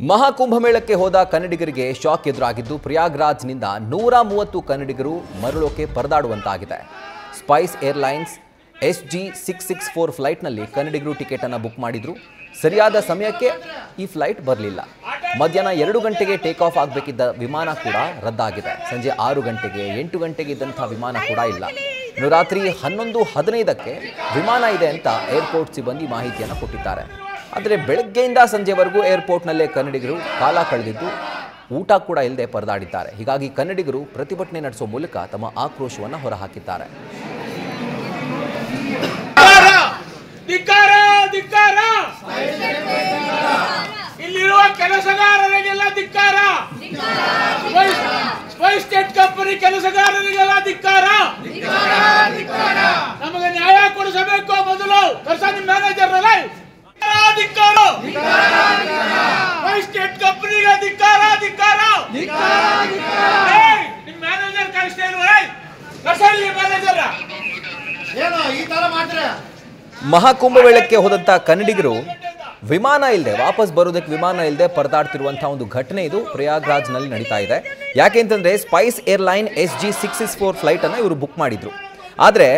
ಮಹಾಕುಂಭಮೇಳಕ್ಕೆ ಹೋದ ಕನ್ನಡಿಗರಿಗೆ ಶಾಕ್ ಎದುರಾಗಿದ್ದು ಪ್ರಯಾಗ್ರಾಜ್ನಿಂದ 130 ಕನ್ನಡಿಗರು ಮರಳೋಕೆ ಪರದಾಡುವಂತಾಗಿದೆ. ಸ್ಪೈಸ್ ಏರ್ಲೈನ್ಸ್ SG664 ಫ್ಲೈಟ್ನಲ್ಲಿ ಕನ್ನಡಿಗರು ಟಿಕೆಟ್ ಅನ್ನು ಬುಕ್ ಮಾಡಿದ್ರು. ಸರಿಯಾದ ಸಮಯಕ್ಕೆ ಈ ಫ್ಲೈಟ್ ಬರಲಿಲ್ಲ. ಮಧ್ಯಾಹ್ನ 2 ಗಂಟೆಗೆ ಟೇಕ್ ಆಫ್ ಆಗಬೇಕಿದ್ದ ವಿಮಾನ ಕೂಡ ರದ್ದಾಗಿದೆ. ಸಂಜೆ 6 ಗಂಟೆಗೆ 8 ಗಂಟೆಗೆ ಇದ್ದಂಥ ವಿಮಾನ ಕೂಡ ಇಲ್ಲ. ಇನ್ನು ರಾತ್ರಿ 11:15ಕ್ಕೆ ವಿಮಾನ ಇದೆ ಅಂತ ಏರ್ಪೋರ್ಟ್ ಸಿಬ್ಬಂದಿ ಮಾಹಿತಿಯನ್ನು ಕೊಟ್ಟಿದ್ದಾರೆ. ಆದರೆ ಬೆಳಗ್ಗೆಯಿಂದ ಸಂಜೆವರೆಗೂ ಏರ್ಪೋರ್ಟ್ನಲ್ಲೇ ಕನ್ನಡಿಗರು ಕಾಲ ಕಳೆದಿದ್ದು ಊಟ ಕೂಡ ಇಲ್ಲದೆ ಪರದಾಡಿದ್ದಾರೆ. ಹೀಗಾಗಿ ಕನ್ನಡಿಗರು ಪ್ರತಿಭಟನೆ ನಡೆಸುವ ಮೂಲಕ ತಮ್ಮ ಆಕ್ರೋಶವನ್ನು ಹೊರಹಾಕಿದ್ದಾರೆ. ಇಲ್ಲಿರುವ ಕೆಲಸಗಾರರಿಗೆಲ್ಲ ಧಿಕ್ಕಾರ, ಸ್ಪೈಸ್ ಜೆಟ್ ಕಂಪನಿ ಕೆಲಸಗಾರರಿಗೆಲ್ಲ ಧಿಕ್ಕಾರ. ನಮಗೆ ನ್ಯಾಯ ಕೊಡಿಸಬೇಕು. ಮೊದಲು ಕರ್ಸಾನಿ ಮ್ಯಾನೇಜರ್ ಸ್ಪೈಸ್ ಜೆಟ್ ಕಂಪನಿಗೆ ಧಿಕ್ಕಾರ. ನಿಮ್ ಮ್ಯಾನೇಜರ್ ಕಳಿಸ್ತಾ ಇಲ್ವ? ಕರ್ಸಾನಿ ಮ್ಯಾನೇಜರ್ ಏನೋ ಈ ತರ ಮಾಡ್ತಾರೆ. ಮಹಾಕುಂಭಮೇಳಕ್ಕೆ ಹೋದಂಥ ಕನ್ನಡಿಗರು ವಿಮಾನ ಇಲ್ಲದೆ ವಾಪಸ್ ಬರೋದಕ್ಕೆ ವಿಮಾನ ಇಲ್ಲದೆ ಪರದಾಡ್ತಿರುವಂಥ ಒಂದು ಘಟನೆ ಇದು ಪ್ರಯಾಗ್ರಾಜ್ನಲ್ಲಿ ನಡೀತಾ ಇದೆ. ಯಾಕೆಂತಂದರೆ ಸ್ಪೈಸ್ ಏರ್ಲೈನ್ SG664 ಫ್ಲೈಟನ್ನು ಇವರು ಬುಕ್ ಮಾಡಿದ್ರು. ಆದರೆ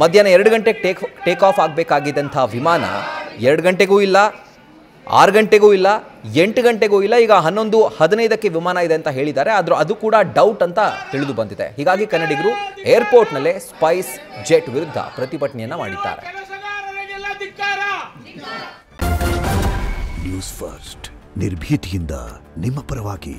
ಮಧ್ಯಾಹ್ನ 2 ಗಂಟೆಗೆ ಟೇಕ್ ಆಫ್ ಆಗಬೇಕಾಗಿದ್ದಂಥ ವಿಮಾನ 2 ಗಂಟೆಗೂ ಇಲ್ಲ, 6 ಗಂಟೆಗೂ ಇಲ್ಲ, 8 ಗಂಟೆಗೂ ಇಲ್ಲ. ಈಗ 11:15ಕ್ಕೆ ವಿಮಾನ ಇದೆ ಅಂತ ಹೇಳಿದ್ದಾರೆ. ಆದರೂ ಅದು ಕೂಡ ಡೌಟ್ ಅಂತ ತಿಳಿದು ಬಂದಿದೆ. ಹೀಗಾಗಿ ಕನ್ನಡಿಗರು ಏರ್ಪೋರ್ಟ್ನಲ್ಲೇ ಸ್ಪೈಸ್ ಜೆಟ್ ವಿರುದ್ಧ ಪ್ರತಿಭಟನೆಯನ್ನು ಮಾಡಿದ್ದಾರೆ. ನ್ಯೂಸ್ ಫಸ್ಟ್ ನಿರ್ಭೀತಿಯಿಂದ ನಿಮ್ಮ ಪರವಾಗಿ.